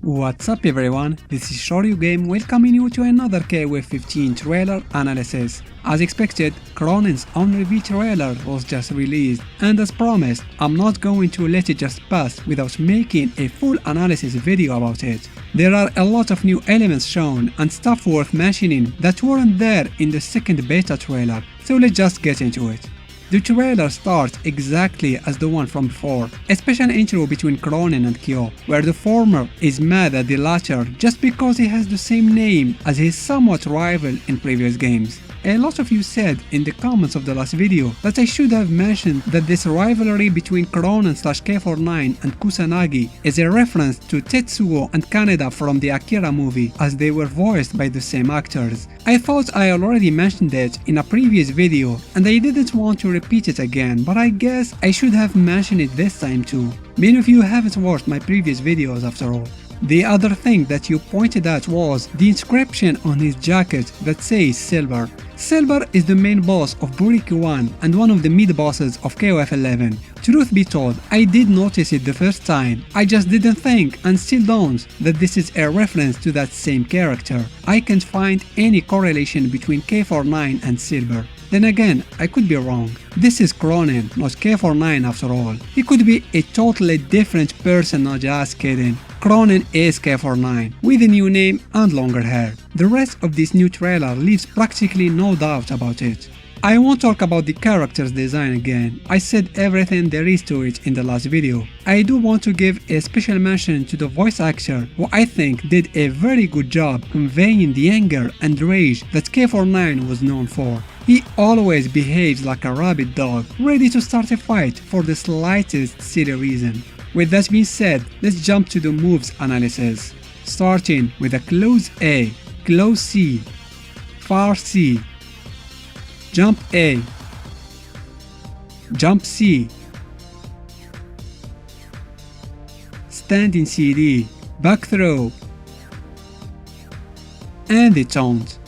What's up everyone, this is ShoryuGame welcoming you to another KOF 15 trailer analysis. As expected, Krohnen's on-reveal trailer was just released, and as promised, I'm not going to let it just pass without making a full analysis video about it. There are a lot of new elements shown and stuff worth mentioning that weren't there in the second beta trailer, so let's just get into it. The trailer starts exactly as the one from before, a special intro between Krohnen and Kyo, where the former is mad at the latter just because he has the same name as his somewhat rival in previous games. A lot of you said in the comments of the last video that I should have mentioned that this rivalry between Krohnen/K49 and Kusanagi is a reference to Tetsuo and Kaneda from the Akira movie, as they were voiced by the same actors. I thought I already mentioned it in a previous video and I didn't want to repeat it again, but I guess I should have mentioned it this time too. Many of you haven't watched my previous videos after all. The other thing that you pointed at was the inscription on his jacket that says Silver. Silver is the main boss of Buriki 1 and one of the mid-bosses of KOF 11. Truth be told, I did notice it the first time, I just didn't think and still don't that this is a reference to that same character. I can't find any correlation between K49 and Silver. Then again, I could be wrong. This is Krohnen, not K49 after all. He could be a totally different person, not just kidding. Krohnen is K49, with a new name and longer hair. The rest of this new trailer leaves practically no doubt about it. I won't talk about the character's design again, I said everything there is to it in the last video. I do want to give a special mention to the voice actor, who I think did a very good job conveying the anger and rage that K49 was known for. He always behaves like a rabid dog, ready to start a fight for the slightest silly reason. With that being said, let's jump to the moves analysis. Starting with a close A, close C, far C, jump A, jump C, standing CD, back throw, and the taunt.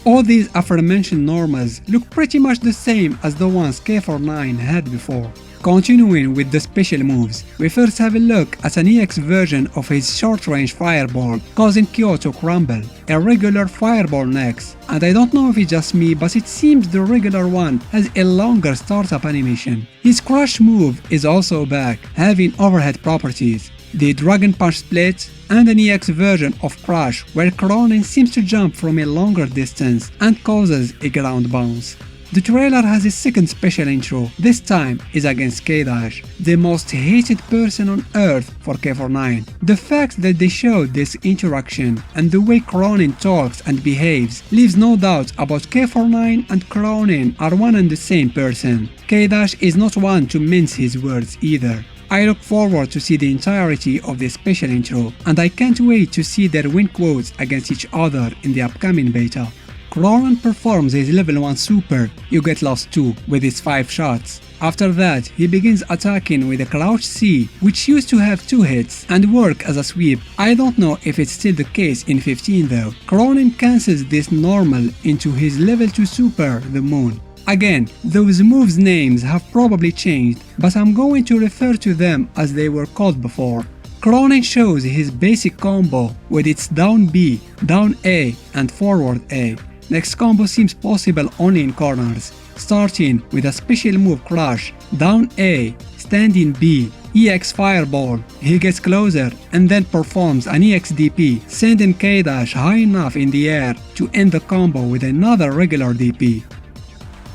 All these aforementioned normals look pretty much the same as the ones K49 had before. Continuing with the special moves, we first have a look at an EX version of his short-range fireball, causing Kyo to crumble, a regular fireball next, and I don't know if it's just me, but it seems the regular one has a longer startup animation. His crush move is also back, having overhead properties, the Dragon Punch split, and an EX version of Crush where Krohnen seems to jump from a longer distance and causes a ground bounce. The trailer has a second special intro, this time is against K-Dash, the most hated person on earth for K49. The fact that they showed this interaction and the way Krohnen talks and behaves leaves no doubt about K49 and Krohnen are one and the same person. K-Dash is not one to mince his words either. I look forward to see the entirety of this special intro, and I can't wait to see their win quotes against each other in the upcoming beta. Krohnen performs his level 1 super, You Get Lost 2, with his 5 shots. After that, he begins attacking with a crouch C, which used to have 2 hits and work as a sweep. I don't know if it's still the case in 15 though. Krohnen cancels this normal into his level 2 super, the Moon. Again, those moves' names have probably changed, but I'm going to refer to them as they were called before. Krohnen shows his basic combo with its down B, down A, and forward A. Next combo seems possible only in corners, starting with a special move Crush, down A, standing B, EX Fireball. He gets closer and then performs an EX DP, sending K-Dash high enough in the air to end the combo with another regular DP.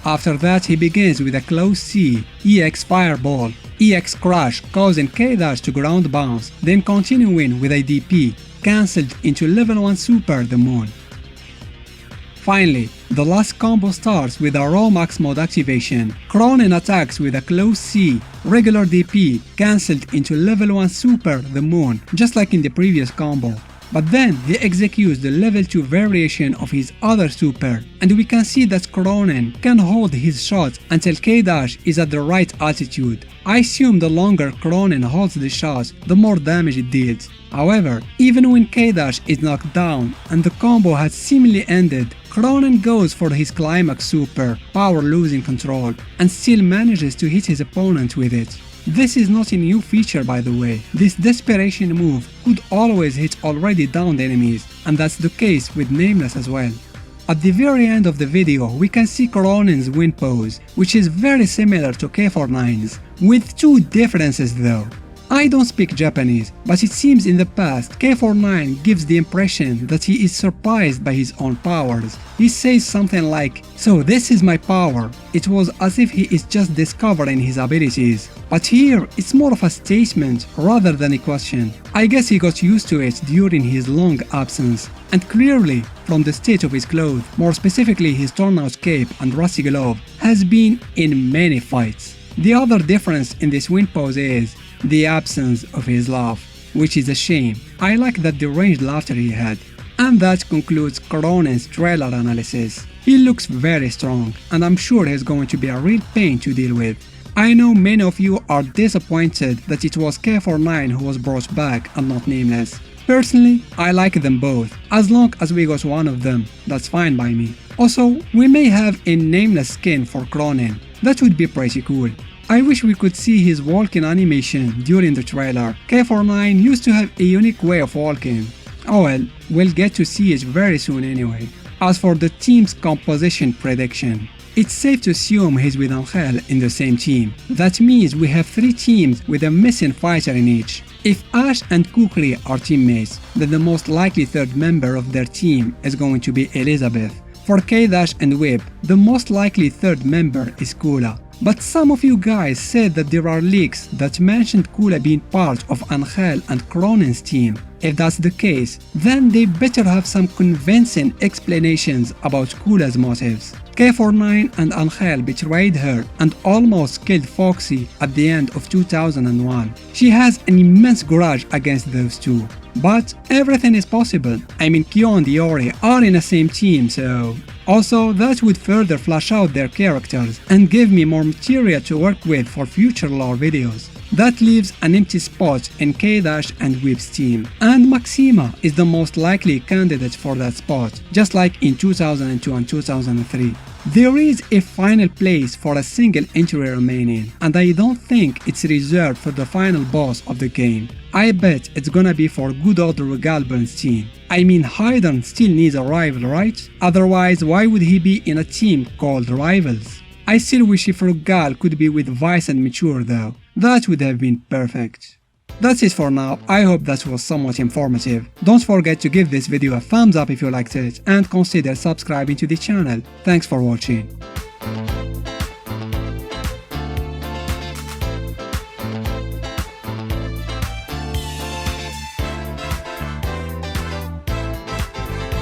After that, he begins with a close C, EX Fireball, EX Crush causing K-Dash to ground bounce, then continuing with a DP, cancelled into level 1 super, the Moon. Finally, the last combo starts with a raw max mode activation. Krohnen attacks with a close C, regular DP, cancelled into level 1 super, the Moon, just like in the previous combo. But then he executes the level 2 variation of his other super, and we can see that Krohnen can hold his shot until K-Dash is at the right altitude. I assume the longer Krohnen holds the shot, the more damage it deals. However, even when K-Dash is knocked down and the combo has seemingly ended, Krohnen goes for his climax super, power losing control, and still manages to hit his opponent with it. This is not a new feature by the way. This desperation move could always hit already downed enemies, and that's the case with Nameless as well. At the very end of the video, we can see Krohnen's win pose, which is very similar to K49's, with two differences though. I don't speak Japanese, but it seems in the past K49 gives the impression that he is surprised by his own powers. He says something like, "So this is my power." It was as if he is just discovering his abilities. But here, it's more of a statement rather than a question. I guess he got used to it during his long absence. And clearly, from the state of his clothes, more specifically his torn-out cape and rusty glove, has been in many fights. The other difference in this win pose is the absence of his laugh, which is a shame. I like that deranged laughter he had. And that concludes Krohnen's trailer analysis. He looks very strong, and I'm sure he's going to be a real pain to deal with. I know many of you are disappointed that it was K49 who was brought back and not Nameless. Personally, I like them both. As long as we got one of them, that's fine by me. Also, we may have a Nameless skin for Krohnen. That would be pretty cool. I wish we could see his walking animation during the trailer. K49 used to have a unique way of walking. Oh well, we'll get to see it very soon anyway. As for the team's composition prediction, it's safe to assume he's with Angel in the same team. That means we have 3 teams with a missing fighter in each. If Ash and Kukri are teammates, then the most likely third member of their team is going to be Elizabeth. For K-Dash and Whip, the most likely third member is Kula. But some of you guys said that there are leaks that mentioned Kula being part of Angel and Krohnen's team. If that's the case, then they better have some convincing explanations about Kula's motives. K49 and Angel betrayed her and almost killed Foxy at the end of 2001. She has an immense grudge against those two. But everything is possible. I mean, Kyo and Aurea are in the same team, so... Also, that would further flesh out their characters and give me more material to work with for future lore videos. That leaves an empty spot in K-Dash and Whip's team, and Maxima is the most likely candidate for that spot, just like in 2002 and 2003. There is a final place for a single entry remaining, and I don't think it's reserved for the final boss of the game. I bet it's gonna be for good old Regalburn's team. I mean, Haydn still needs a rival, right? Otherwise, why would he be in a team called Rivals? I still wish if Regal could be with Vice and Mature though. That would have been perfect. That's it for now. I hope that was somewhat informative. Don't forget to give this video a thumbs up if you liked it and consider subscribing to the channel. Thanks for watching.